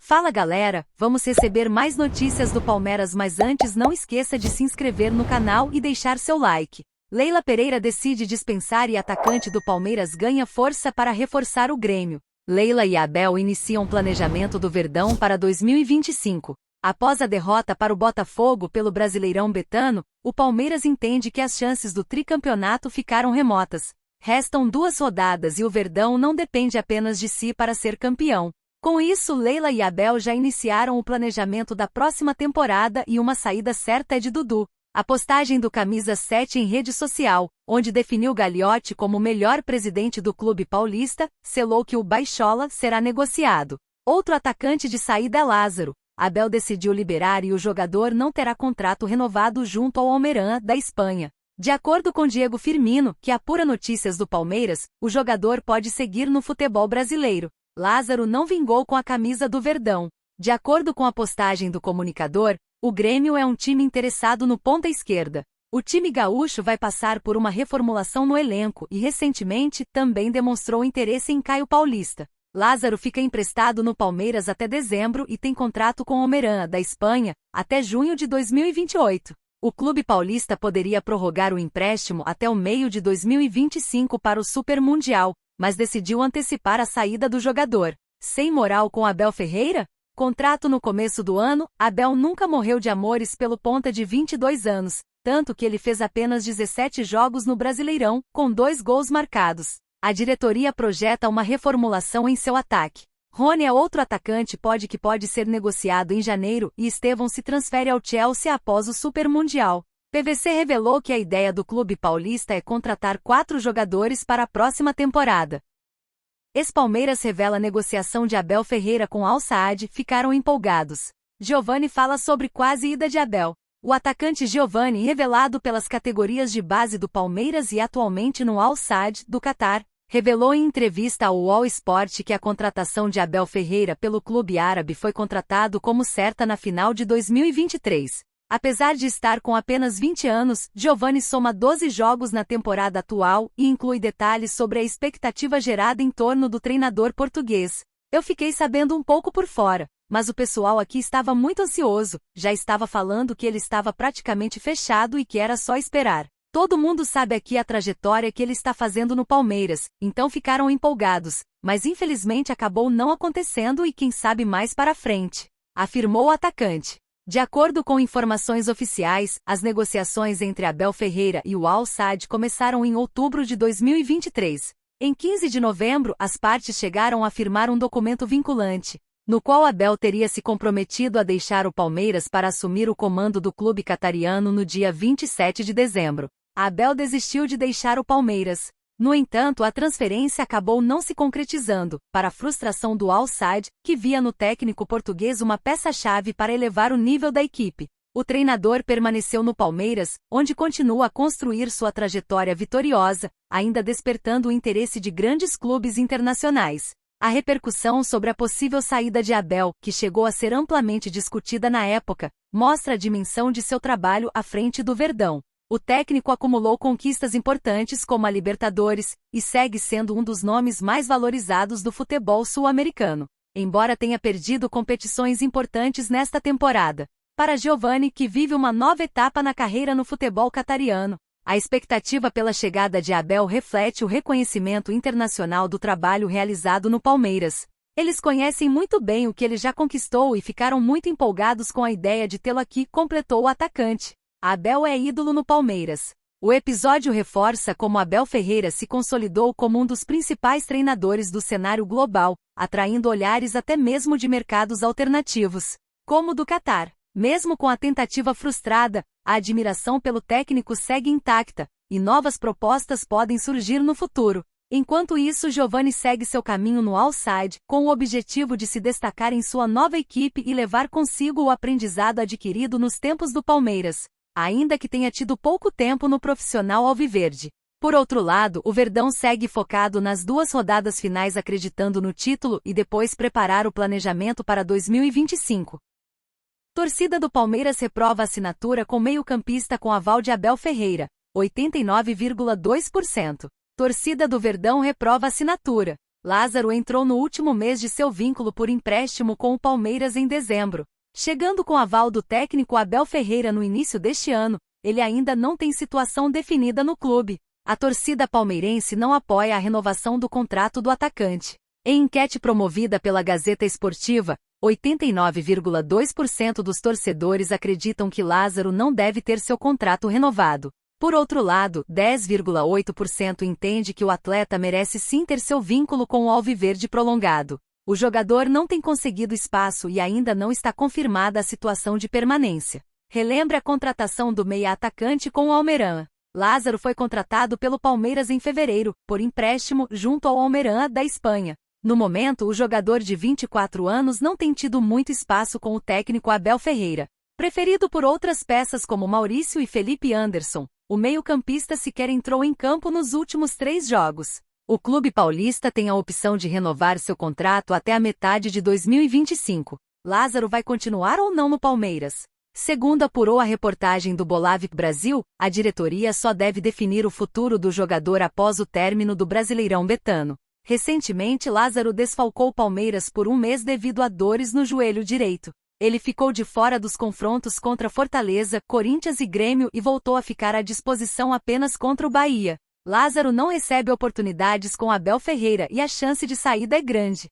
Fala galera, vamos receber mais notícias do Palmeiras, mas antes não esqueça de se inscrever no canal e deixar seu like. Leila Pereira decide dispensar e atacante do Palmeiras ganha força para reforçar o Grêmio. Leila e Abel iniciam planejamento do Verdão para 2025. Após a derrota para o Botafogo pelo Brasileirão Betano, o Palmeiras entende que as chances do tricampeonato ficaram remotas. Restam 2 rodadas e o Verdão não depende apenas de si para ser campeão. Com isso, Leila e Abel já iniciaram o planejamento da próxima temporada e uma saída certa é de Dudu. A postagem do Camisa 7 em rede social, onde definiu Gagliotti como o melhor presidente do clube paulista, selou que o Baixola será negociado. Outro atacante de saída é Lázaro. Abel decidiu liberar e o jogador não terá contrato renovado junto ao Almería da Espanha. De acordo com Diego Firmino, que apura notícias do Palmeiras, o jogador pode seguir no futebol brasileiro. Lázaro não vingou com a camisa do Verdão. De acordo com a postagem do comunicador, o Grêmio é um time interessado no ponta esquerda. O time gaúcho vai passar por uma reformulação no elenco e recentemente também demonstrou interesse em Caio Paulista. Lázaro fica emprestado no Palmeiras até dezembro e tem contrato com o Almería da Espanha até junho de 2028. O clube paulista poderia prorrogar o empréstimo até o meio de 2025 para o Super Mundial, mas decidiu antecipar a saída do jogador. Sem moral com Abel Ferreira? Contrato no começo do ano, Abel nunca morreu de amores pelo ponta de 22 anos, tanto que ele fez apenas 17 jogos no Brasileirão, com 2 gols marcados. A diretoria projeta uma reformulação em seu ataque. Rony é outro atacante que pode ser negociado em janeiro e Estevão se transfere ao Chelsea após o Super Mundial. PVC revelou que a ideia do clube paulista é contratar 4 jogadores para a próxima temporada. Ex-Palmeiras revela a negociação de Abel Ferreira com Al Saad, ficaram empolgados. Giovani fala sobre quase ida de Abel. O atacante Giovani, revelado pelas categorias de base do Palmeiras e atualmente no Al Saad, do Catar, revelou em entrevista ao All Sport que a contratação de Abel Ferreira pelo clube árabe foi contratado como certa na final de 2023. Apesar de estar com apenas 20 anos, Giovani soma 12 jogos na temporada atual e inclui detalhes sobre a expectativa gerada em torno do treinador português. Eu fiquei sabendo um pouco por fora, mas o pessoal aqui estava muito ansioso, já estava falando que ele estava praticamente fechado e que era só esperar. Todo mundo sabe aqui a trajetória que ele está fazendo no Palmeiras, então ficaram empolgados, mas infelizmente acabou não acontecendo e quem sabe mais para frente, afirmou o atacante. De acordo com informações oficiais, as negociações entre Abel Ferreira e o Al Saad começaram em outubro de 2023. Em 15 de novembro, as partes chegaram a firmar um documento vinculante, no qual Abel teria se comprometido a deixar o Palmeiras para assumir o comando do clube catariano no dia 27 de dezembro. Abel desistiu de deixar o Palmeiras. No entanto, a transferência acabou não se concretizando, para a frustração do Al Saad, que via no técnico português uma peça-chave para elevar o nível da equipe. O treinador permaneceu no Palmeiras, onde continua a construir sua trajetória vitoriosa, ainda despertando o interesse de grandes clubes internacionais. A repercussão sobre a possível saída de Abel, que chegou a ser amplamente discutida na época, mostra a dimensão de seu trabalho à frente do Verdão. O técnico acumulou conquistas importantes como a Libertadores, e segue sendo um dos nomes mais valorizados do futebol sul-americano, embora tenha perdido competições importantes nesta temporada. Para Giovani, que vive uma nova etapa na carreira no futebol catariano, a expectativa pela chegada de Abel reflete o reconhecimento internacional do trabalho realizado no Palmeiras. Eles conhecem muito bem o que ele já conquistou e ficaram muito empolgados com a ideia de tê-lo aqui, completou o atacante. Abel é ídolo no Palmeiras. O episódio reforça como Abel Ferreira se consolidou como um dos principais treinadores do cenário global, atraindo olhares até mesmo de mercados alternativos, como o do Catar. Mesmo com a tentativa frustrada, a admiração pelo técnico segue intacta, e novas propostas podem surgir no futuro. Enquanto isso, Giovani segue seu caminho no Al Saad, com o objetivo de se destacar em sua nova equipe e levar consigo o aprendizado adquirido nos tempos do Palmeiras, ainda que tenha tido pouco tempo no profissional alviverde. Por outro lado, o Verdão segue focado nas 2 rodadas finais, acreditando no título e depois preparar o planejamento para 2025. Torcida do Palmeiras reprova a assinatura com meio-campista com aval de Abel Ferreira, 89,2%. Torcida do Verdão reprova a assinatura. Lázaro entrou no último mês de seu vínculo por empréstimo com o Palmeiras em dezembro. Chegando com aval do técnico Abel Ferreira no início deste ano, ele ainda não tem situação definida no clube. A torcida palmeirense não apoia a renovação do contrato do atacante. Em enquete promovida pela Gazeta Esportiva, 89,2% dos torcedores acreditam que Lázaro não deve ter seu contrato renovado. Por outro lado, 10,8% entende que o atleta merece sim ter seu vínculo com o Alviverde prolongado. O jogador não tem conseguido espaço e ainda não está confirmada a situação de permanência. Relembre a contratação do meia-atacante com o Almería. Lázaro foi contratado pelo Palmeiras em fevereiro, por empréstimo, junto ao Almería da Espanha. No momento, o jogador de 24 anos não tem tido muito espaço com o técnico Abel Ferreira. Preferido por outras peças como Maurício e Felipe Anderson, o meio-campista sequer entrou em campo nos últimos 3 jogos. O clube paulista tem a opção de renovar seu contrato até a metade de 2025. Lázaro vai continuar ou não no Palmeiras? Segundo apurou a reportagem do Bolavik Brasil, a diretoria só deve definir o futuro do jogador após o término do Brasileirão Betano. Recentemente, Lázaro desfalcou o Palmeiras por um mês devido a dores no joelho direito. Ele ficou de fora dos confrontos contra Fortaleza, Corinthians e Grêmio e voltou a ficar à disposição apenas contra o Bahia. Lázaro não recebe oportunidades com Abel Ferreira e a chance de saída é grande.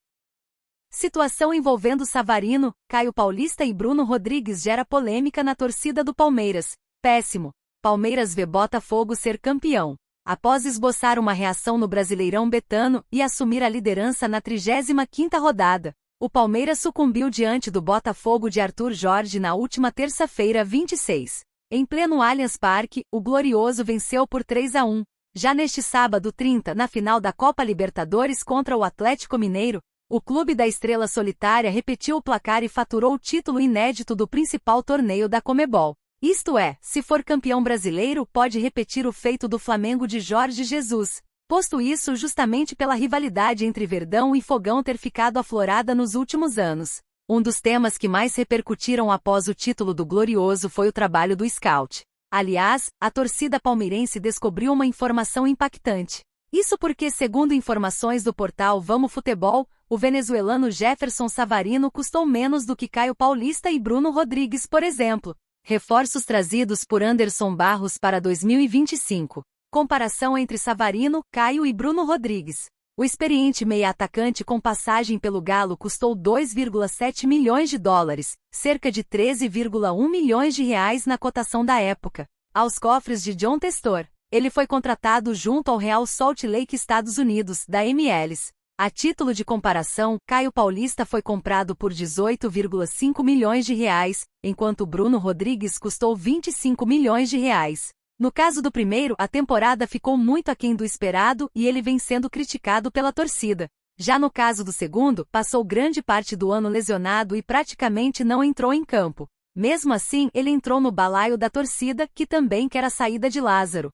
Situação envolvendo Savarino, Caio Paulista e Bruno Rodrigues gera polêmica na torcida do Palmeiras. Péssimo. Palmeiras vê Botafogo ser campeão. Após esboçar uma reação no Brasileirão Betano e assumir a liderança na 35ª rodada, o Palmeiras sucumbiu diante do Botafogo de Arthur Jorge na última terça-feira 26. Em pleno Allianz Parque, o Glorioso venceu por 3-1. Já neste sábado 30, na final da Copa Libertadores contra o Atlético Mineiro, o clube da Estrela Solitária repetiu o placar e faturou o título inédito do principal torneio da Conmebol. Isto é, se for campeão brasileiro, pode repetir o feito do Flamengo de Jorge Jesus. Posto isso justamente pela rivalidade entre Verdão e Fogão ter ficado aflorada nos últimos anos. Um dos temas que mais repercutiram após o título do Glorioso foi o trabalho do scout. Aliás, a torcida palmeirense descobriu uma informação impactante. Isso porque, segundo informações do portal Vamos Futebol, o venezuelano Jefferson Savarino custou menos do que Caio Paulista e Bruno Rodrigues, por exemplo. Reforços trazidos por Anderson Barros para 2025. Comparação entre Savarino, Caio e Bruno Rodrigues. O experiente meia-atacante com passagem pelo Galo custou 2,7 milhões de dólares, cerca de 13,1 milhões de reais na cotação da época, aos cofres de John Testor. Ele foi contratado junto ao Real Salt Lake Estados Unidos, da MLS. A título de comparação, Caio Paulista foi comprado por 18,5 milhões de reais, enquanto Bruno Rodrigues custou 25 milhões de reais. No caso do primeiro, a temporada ficou muito aquém do esperado e ele vem sendo criticado pela torcida. Já no caso do segundo, passou grande parte do ano lesionado e praticamente não entrou em campo. Mesmo assim, ele entrou no balaio da torcida, que também quer a saída de Lázaro.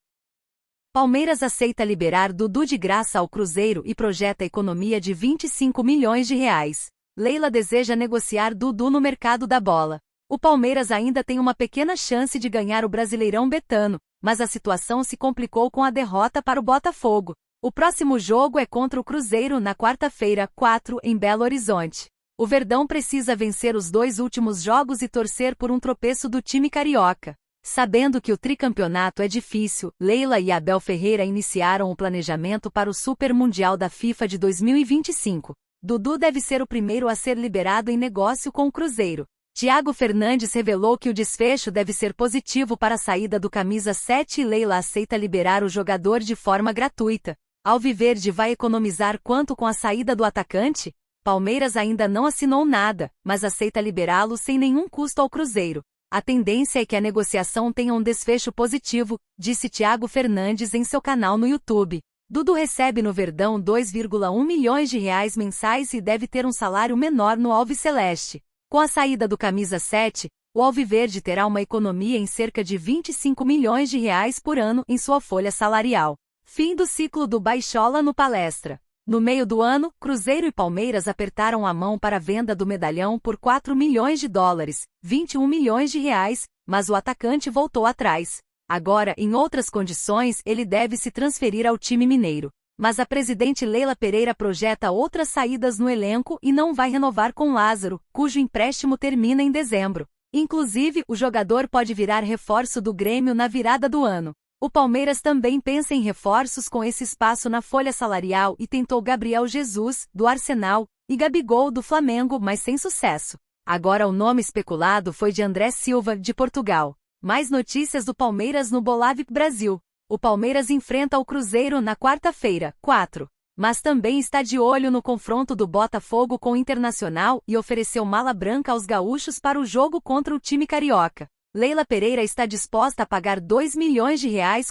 Palmeiras aceita liberar Dudu de graça ao Cruzeiro e projeta economia de 25 milhões de reais. Leila deseja negociar Dudu no mercado da bola. O Palmeiras ainda tem uma pequena chance de ganhar o Brasileirão Betano, mas a situação se complicou com a derrota para o Botafogo. O próximo jogo é contra o Cruzeiro na quarta-feira, 4, em Belo Horizonte. O Verdão precisa vencer os 2 últimos jogos e torcer por um tropeço do time carioca. Sabendo que o tricampeonato é difícil, Leila e Abel Ferreira iniciaram o planejamento para o Super Mundial da FIFA de 2025. Dudu deve ser o primeiro a ser liberado em negócio com o Cruzeiro. Thiago Fernandes revelou que o desfecho deve ser positivo para a saída do camisa 7 e Leila aceita liberar o jogador de forma gratuita. Alviverde vai economizar quanto com a saída do atacante? Palmeiras ainda não assinou nada, mas aceita liberá-lo sem nenhum custo ao Cruzeiro. A tendência é que a negociação tenha um desfecho positivo, disse Thiago Fernandes em seu canal no YouTube. Dudu recebe no Verdão 2,1 milhões de reais mensais e deve ter um salário menor no Alviceleste. Com a saída do camisa 7, o Alviverde terá uma economia em cerca de 25 milhões de reais por ano em sua folha salarial. Fim do ciclo do Baixola no Palestra. No meio do ano, Cruzeiro e Palmeiras apertaram a mão para a venda do medalhão por 4 milhões de dólares, 21 milhões de reais, mas o atacante voltou atrás. Agora, em outras condições, ele deve se transferir ao time mineiro. Mas a presidente Leila Pereira projeta outras saídas no elenco e não vai renovar com Lázaro, cujo empréstimo termina em dezembro. Inclusive, o jogador pode virar reforço do Grêmio na virada do ano. O Palmeiras também pensa em reforços com esse espaço na folha salarial e tentou Gabriel Jesus, do Arsenal, e Gabigol, do Flamengo, mas sem sucesso. Agora o nome especulado foi de André Silva, de Portugal. Mais notícias do Palmeiras no Bolave Brasil. O Palmeiras enfrenta o Cruzeiro na quarta-feira, 4. Mas também está de olho no confronto do Botafogo com o Internacional e ofereceu mala branca aos gaúchos para o jogo contra o time carioca. Leila Pereira está disposta a pagar R$2 milhões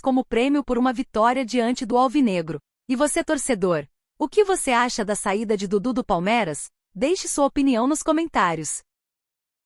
como prêmio por uma vitória diante do Alvinegro. E você, torcedor? O que você acha da saída de Dudu do Palmeiras? Deixe sua opinião nos comentários.